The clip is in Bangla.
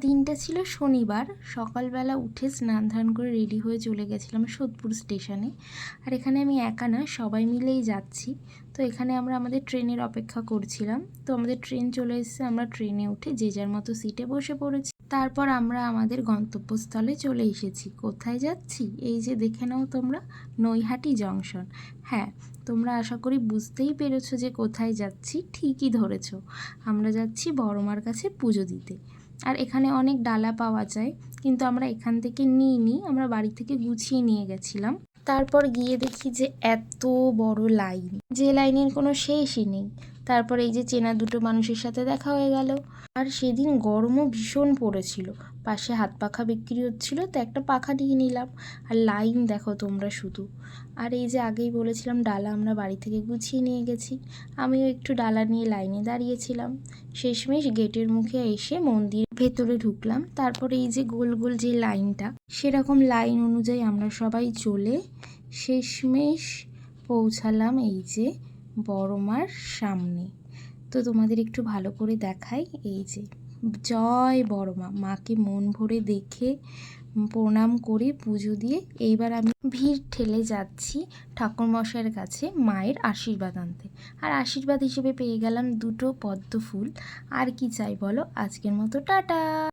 দিনটা ছিল শনিবার। সকালবেলা উঠে স্নান ধান করে রেডি হয়ে চলে গেছিলাম সোদপুর স্টেশনে। আর এখানে আমি একা না, সবাই মিলেই যাচ্ছি। তো এখানে আমরা আমাদের ট্রেনের অপেক্ষা করছিলাম। তো আমাদের ট্রেন চলে এসেছে, আমরা ট্রেনে উঠে যে যার মতো সিটে বসে পড়েছি। তারপর আমরা আমাদের গন্তব্যস্থলে চলে এসেছি। কোথায় যাচ্ছি এই যে দেখে নাও তোমরা, নৈহাটি জংশন। হ্যাঁ, তোমরা আশা করি বুঝতেই পেরেছো যে কোথায় যাচ্ছি। ঠিকই ধরেছো, আমরা যাচ্ছি বড়মার কাছে পুজো দিতে। আর এখানে অনেক ডালা পাওয়া যায়, কিন্তু আমরা এখান থেকে নিইনি, আমরা বাড়ি থেকে গুছিয়ে নিয়ে গেছিলাম। তারপর গিয়ে দেখি যে এত বড় লাইন, যে লাইনের কোনো শেষই নেই। তারপর এই যে চেনা দুটো মানুষের সাথে দেখা হয়ে গেল। আর সেদিন গরমও ভীষণ পড়েছিল, পাশে হাত পাখা বিক্রি হচ্ছিল, তো একটা পাখা নিয়ে নিলাম। আর লাইন দেখো তোমরা শুধু। আর এই যে আগেই বলেছিলাম ডালা আমরা বাড়ি থেকে গুছিয়ে নিয়ে গেছি, আমিও একটু ডালা নিয়ে লাইনে দাঁড়িয়েছিলাম। শেষমেশ গেটের মুখে এসে মন্দির ভেতরে ঢুকলাম। তারপরে এই যে গোল গোল যে লাইনটা, সেরকম লাইন অনুযায়ী আমরা সবাই চলে শেষমেশ পৌঁছালাম এই যে বড়মার সামনে। তো তোমাদের একটু ভালো করে দেখাই, এই যে জয় বড়মা, মাকে মন ভরে দেখে প্রণাম করে পুজো দিয়ে এইবার আমি ভিড় ঠেলে যাচ্ছি ঠাকুরমশাইয়ের কাছে মায়ের আশীর্বাদ আনতে। আর আশীর্বাদ হিসেবে পেয়ে গেলাম দুটো পদ্ম ফুল। আর কি চাই বলো, আজকের মতো টাটা।